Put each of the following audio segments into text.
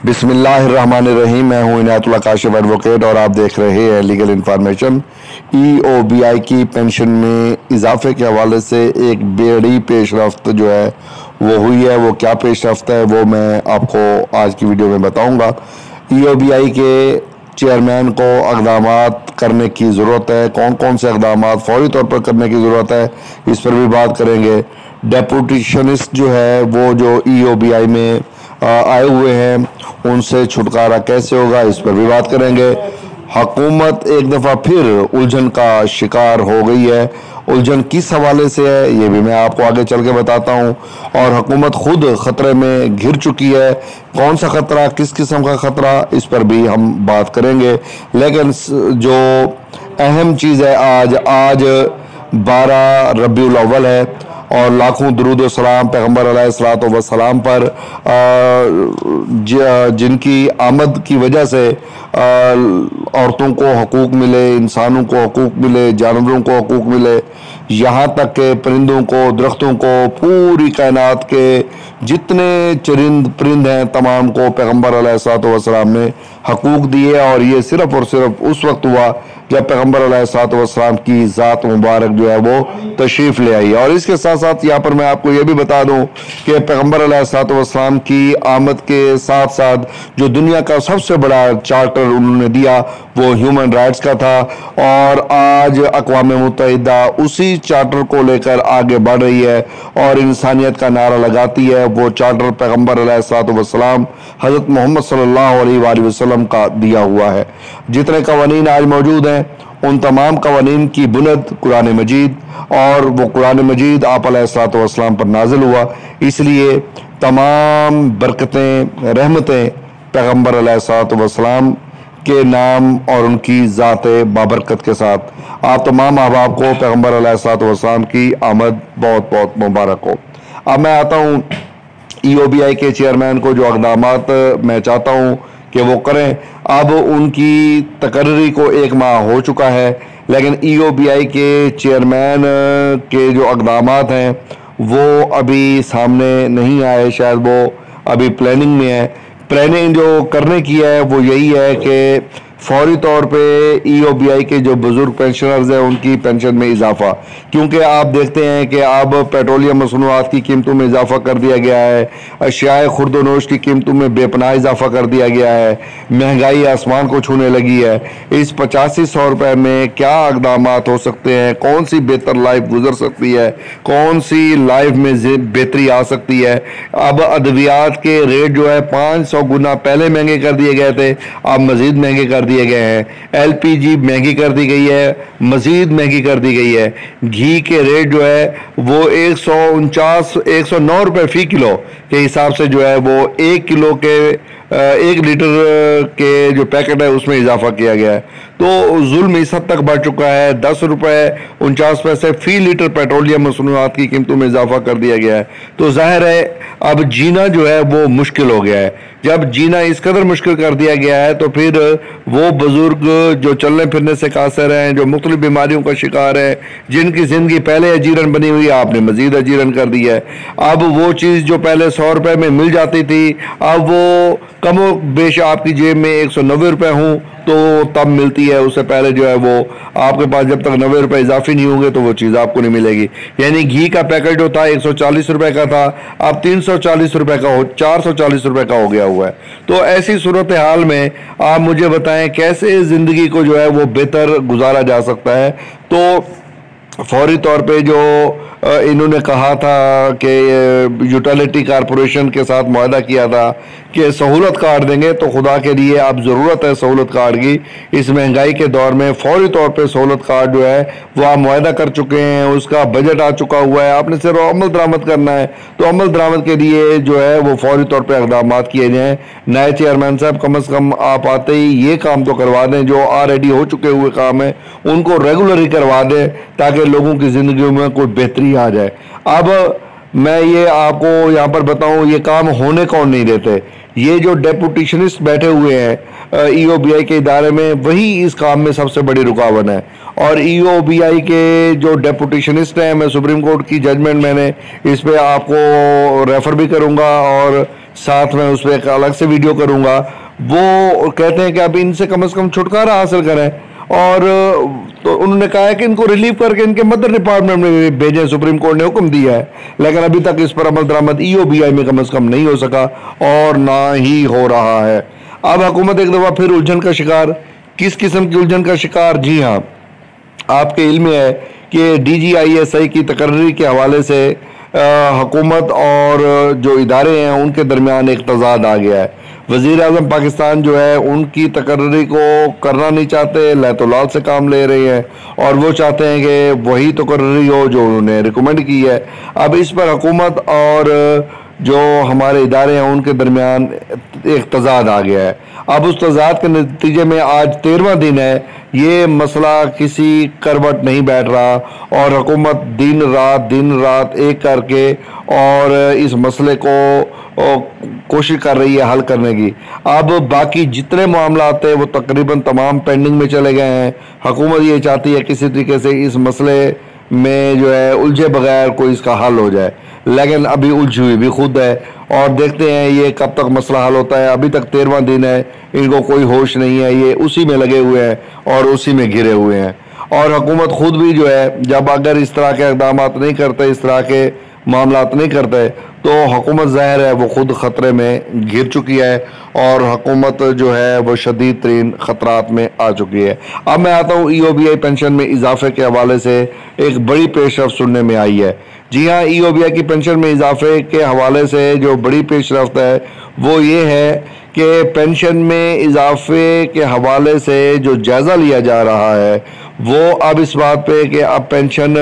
बिस्मिल्लाहिर्रहमानिर्रहीम। मैं हूं इनायतुल्लाह काशिफ एडवोकेट और आप देख रहे हैं लीगल इन्फॉर्मेशन। EOBI की पेंशन में इजाफे के हवाले से एक बड़ी पेशरफ्त जो है वो हुई है। वो क्या पेशरफ्त है वो मैं आपको आज की वीडियो में बताऊंगा। EOBI के चेयरमैन को इक़दामात करने की ज़रूरत है। कौन कौन से इक़दामात फौरी तौर पर करने की ज़रूरत है, इस पर भी बात करेंगे। डेपुटेशनिस्ट जो है वो जो EOBI में आए हुए हैं, उनसे छुटकारा कैसे होगा, इस पर भी बात करेंगे। हुकूमत एक दफ़ा फिर उलझन का शिकार हो गई है। उलझन किस हवाले से है ये भी मैं आपको आगे चल के बताता हूँ। और हुकूमत खुद ख़तरे में घिर चुकी है। कौन सा ख़तरा, किस किस्म का ख़तरा, इस पर भी हम बात करेंगे। लेकिन जो अहम चीज़ है, आज 12 रबीउल अव्वल है और लाखों दुरूद व सलाम पैगम्बर अलैहिस्सलातु व सलाम पर जिनकी आमद की वजह से औरतों को हकूक़ मिले, इंसानों को हकूक़ मिले, जानवरों को हकूक़ मिले, यहाँ तक के परिंदों को, दरख्तों को, पूरी कायनात के जितने चरिंद परिंद हैं तमाम को पैगम्बर अलैहिस्सलातु व सलाम ने हकूक़ दिए। और ये सिर्फ़ और सिर्फ उस वक्त हुआ जब पैगम्बर अलैहिस्सलातु व सलाम की ज़ात मुबारक जो है वो तशरीफ़ ले आई। और इसके साथ साथ यहाँ पर मैं आपको ये भी बता दूँ कि पैगम्बर अलैहिस्सलातु व सलाम की आमद के साथ साथ जो दुनिया का सबसे बड़ा चार्टर उन्होंने दिया वो ह्यूमन राइट्स का था। और आज अक़वाम मुत्तहिदा उसी चार्टर को लेकर आगे बढ़ रही है और इंसानियत का नारा लगाती है। वो चार्टर पैगम्बर अलैहिस्सलातु व सलाम हज़रत मोहम्मद सल्लल्लाहु अलैहि वसल्लम का दिया हुआ है। जितने कवानीन आज मौजूद हैं उन तमाम कवानीन की बुनियाद कुरान मजीद, और वो कुरान मजीद आप अलैहिस्सलातु व सलाम पर नाजिल हुआ। इसलिए तमाम बरकतें, रहमतें पैगम्बर अलैहिस्सलातु व सलाम के नाम और उनकी ज़ात बाबरकत के साथ आप तमाम अहबाब को पैगम्बर अलैहिस्सलातु व सलाम की आमद बहुत बहुत मुबारक हो। अब मैं आता हूँ EOBI के चेयरमैन को जो इक़दामात मैं चाहता हूँ कि वो करें। अब उनकी तकर्री को 1 माह हो चुका है, लेकिन EOBI के चेयरमैन के जो इक़दामात हैं वो अभी सामने नहीं आए। शायद वो अभी प्लानिंग में है। प्लानिंग जो करने की है वो यही है कि फौरी तौर पे EOBI के जो बुजुर्ग पेंशनर्स हैं उनकी पेंशन में इजाफा, क्योंकि आप देखते हैं कि अब पेट्रोलियम मसनूआत की कीमतों में इजाफा कर दिया गया है, अशियाए खुर्दोनोश की कीमतों में बेपनाह इजाफा कर दिया गया है, महंगाई आसमान को छूने लगी है। इस 8500 रुपये में क्या इक़दामात हो सकते हैं, कौन सी बेहतर लाइफ गुजर सकती है, कौन सी लाइफ में बेहतरी आ सकती है। अब अद्वियात के रेट जो है 500 गुना पहले महंगे कर दिए गए थे, अब मज़ीद महंगे कर दिए गए हैं। LPG महंगी कर दी गई है, मजीद महंगी कर दी गई है। घी के रेट जो है वो 109 रुपये फी किलो के हिसाब से जो है वो 1 किलो के 1 लीटर के जो पैकेट है उसमें इजाफा किया गया है। तो जुल्म इस हद तक बढ़ चुका है। 10 रुपये 49 पैसे फी लीटर पेट्रोलियम मसनूआत की कीमतों में इजाफा कर दिया गया है। तो जाहिर है अब जीना जो है वो मुश्किल हो गया है। जब जीना इस कदर मुश्किल कर दिया गया है तो फिर वो बुजुर्ग जो चलने फिरने से कासर हैं, जो मुख्तलिफ बीमारियों का शिकार है, जिनकी ज़िंदगी पहले अजीरन बनी हुई है, आपने मजीद अजीरन कर दी है। अब वो चीज़ जो पहले 100 रुपये में मिल जाती थी, अब वो कमो बेश आपकी जेब में 190 रुपये हों तो तब मिलती है। उससे पहले जो है वो आपके पास जब तक 90 रुपये इजाफी नहीं होंगे तो वो चीज़ आपको नहीं मिलेगी। यानी घी का पैकेट जो था 140 रुपये का था, अब 340 रुपये का 440 रुपये का हो गया हुआ है। तो ऐसी सूरत हाल में आप मुझे बताएं कैसे ज़िंदगी को जो है वो बेहतर गुजारा जा सकता है। तो फौरी तौर पे जो इन्होंने कहा था कि यूटिलिटी कारपोरेशन के साथ मुआहदा किया था कि सहूलत कार्ड देंगे, तो खुदा के लिए अब ज़रूरत है सहूलत कार्ड की। इस महंगाई के दौर में फौरी तौर पे सहूलत कार्ड जो है वो आप मुआहदा कर चुके हैं, उसका बजट आ चुका हुआ है, आपने सिर्फ अमल दरामद करना है। तो अमल दरामद के लिए जो है वो फौरी तौर पर इक़दामात किए जाएँ। नए चेयरमैन साहब कम अज़ कम आप आते ही ये काम तो करवा दें, जो ऑलरेडी हो चुके हुए काम है उनको रेगुलर ही करवा दें ताकि लोगों की ज़िंदगी में कोई बेहतरी आ जाए। अब मैं ये आपको यहाँ पर बताऊँ ये काम होने कौन नहीं देते। ये जो डेपुटेशनिस्ट बैठे हुए हैं EOBI के इदारे में, वही इस काम में सबसे बड़ी रुकावट है। और EOBI के जो डेपुटेशनिस्ट हैं, मैं सुप्रीम कोर्ट की जजमेंट मैंने इस पे आपको रेफ़र भी करूँगा और साथ में उस पर एक अलग से वीडियो करूँगा। वो कहते हैं कि अब इनसे कम से कम छुटकारा हासिल करें, और तो उन्होंने कहा है कि इनको रिलीव करके इनके मदर डिपार्टमेंट में भेजें, सुप्रीम कोर्ट ने हुक्म दिया है। लेकिन अभी तक इस पर अमल दरामद EOBI में कम से कम नहीं हो सका और ना ही हो रहा है। अब हुकूमत एक दफ़ा फिर उलझन का शिकार। किस किस्म की उलझन का शिकार? जी हाँ, आपके इल्म में है कि DGISI की तकर्री के हवाले से हुकूमत और जो इदारे हैं उनके दरमियान एक तजाद आ गया है। वज़ीर आज़म पाकिस्तान जो है उनकी तकर्री को करना नहीं चाहते, लैतुलाल से काम ले रहे हैं, और वो चाहते हैं कि वही तकर्री हो जो उन्होंने रिकमेंड की है। अब इस पर हुकूमत और जो हमारे इदारे हैं उनके दरमियान एक तजाद आ गया है। अब उस तजाद के नतीजे में आज 13वां दिन है, ये मसला किसी करवट नहीं बैठ रहा, और हुकूमत दिन रात एक करके और इस मसले को कोशिश कर रही है हल करने की। अब बाकी जितने मामला आते हैं वो तकरीबन तमाम पेंडिंग में चले गए हैं। हुकूमत ये चाहती है किसी तरीके से इस मसले में जो है उलझे बगैर कोई इसका हल हो जाए, लेकिन अभी उलझी हुई भी खुद है, और देखते हैं ये कब तक मसला हल होता है। अभी तक 13वां दिन है, इनको कोई होश नहीं है, ये उसी में लगे हुए हैं और उसी में घिरे हुए हैं। और हुकूमत खुद भी जो है जब अगर इस तरह के इक़दाम नहीं करते, इस तरह के मामलात नहीं करते, तो हुकूमत ज़ाहिर है वो खुद ख़तरे में घिर चुकी है, और हुकूमत जो है वो शदीद तरीन ख़तरात में आ चुकी है। अब मैं आता हूँ EOBI पेंशन में इजाफे के हवाले से एक बड़ी पेशरफ सुनने में आई है। जी हाँ, EOBI की पेंशन में इजाफे के हवाले से जो बड़ी पेशरफ्त है वो ये है कि पेंशन में इजाफे के हवाले से जो जायज़ा लिया जा रहा है वो अब इस बात पे कि अब पेंशन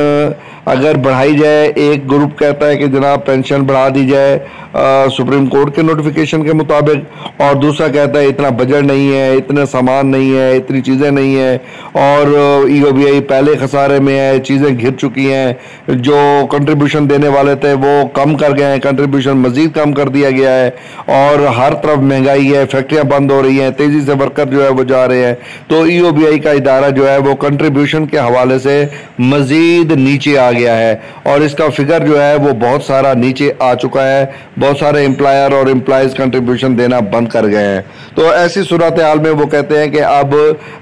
अगर बढ़ाई जाए, एक ग्रुप कहता है कि जनाब पेंशन बढ़ा दी जाए सुप्रीम कोर्ट के नोटिफिकेशन के मुताबिक, और दूसरा कहता है इतना बजट नहीं है, इतने सामान नहीं है, इतनी चीज़ें नहीं है, और EOBI पहले खसारे में है, चीज़ें घिर चुकी हैं, जो कंट्रीब्यूशन देने वाले थे वो कम कर गए हैं, कंट्रीब्यूशन मज़ीद कम कर दिया गया है, और हर तरफ महंगाई है, फैक्ट्रियाँ बंद हो रही हैं, तेज़ी से वर्कर जो है वो जा रहे हैं। तो EOBI का इदारा जो है वो कंट्रीब्यूशन के हवाले से मज़ीद नीचे आ गया है, और इसका फिगर जो है वो बहुत सारा नीचे आ चुका है। बहुत सारे एम्प्लॉयर और एम्प्लॉयज़ कंट्रीब्यूशन देना बंद कर गए हैं। तो ऐसी सूरत हाल में वो कहते हैं कि अब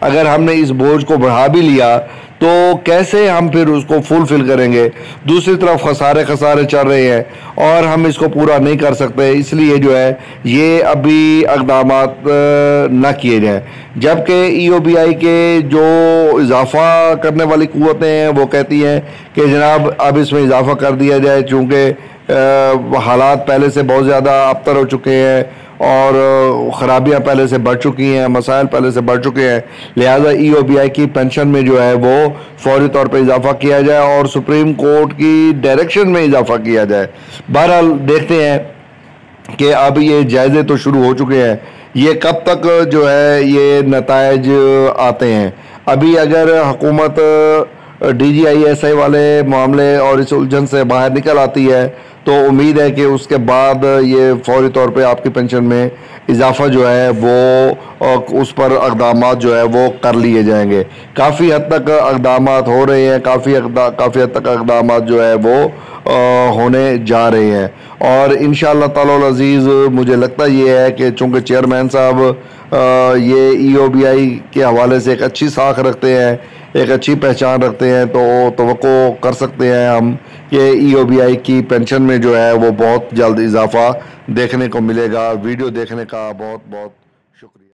अगर हमने इस बोझ को बढ़ा भी लिया तो कैसे हम फिर उसको फुलफिल करेंगे। दूसरी तरफ खसारे चल रहे हैं और हम इसको पूरा नहीं कर सकते, इसलिए जो है ये अभी इक़दामात न किए जाएँ। जबकि EOBI के जो इजाफ़ा करने वाली क़ुव्वतें हैं वो कहती हैं कि जनाब अब इसमें इजाफ़ा कर दिया जाए, चूँकि हालात पहले से बहुत ज़्यादा अबतर हो चुके हैं और ख़राबियाँ पहले से बढ़ चुकी हैं, मसाइल पहले से बढ़ चुके हैं, लिहाजा EOBI की पेंशन में जो है वो फौरी तौर पे इजाफ़ा किया जाए और सुप्रीम कोर्ट की डायरेक्शन में इजाफ़ा किया जाए। बहरहाल देखते हैं कि अब ये जायज़े तो शुरू हो चुके हैं, ये कब तक जो है ये नताइज आते हैं। अभी अगर हुकूमत DGISI वाले मामले और इस उलझन से बाहर निकल आती है तो उम्मीद है कि उसके बाद ये फौरी तौर पे आपकी पेंशन में इजाफ़ा जो है वो उस पर इक़दामात जो है वो कर लिए जाएंगे। काफ़ी हद तक इक़दामात हो रहे हैं, काफ़ी हद तक इक़दामात जो है वो होने जा रहे हैं, और इंशाअल्लाह ताला अज़ीज़ मुझे लगता ये है कि चूँकि चेयरमैन साहब ये EOBI के हवाले से एक अच्छी साख रखते हैं, एक अच्छी पहचान रखते हैं, तो तवक्को कर सकते हैं हम कि EOBI की पेंशन में जो है वो बहुत जल्द इजाफ़ा देखने को मिलेगा। वीडियो देखने का बहुत बहुत शुक्रिया।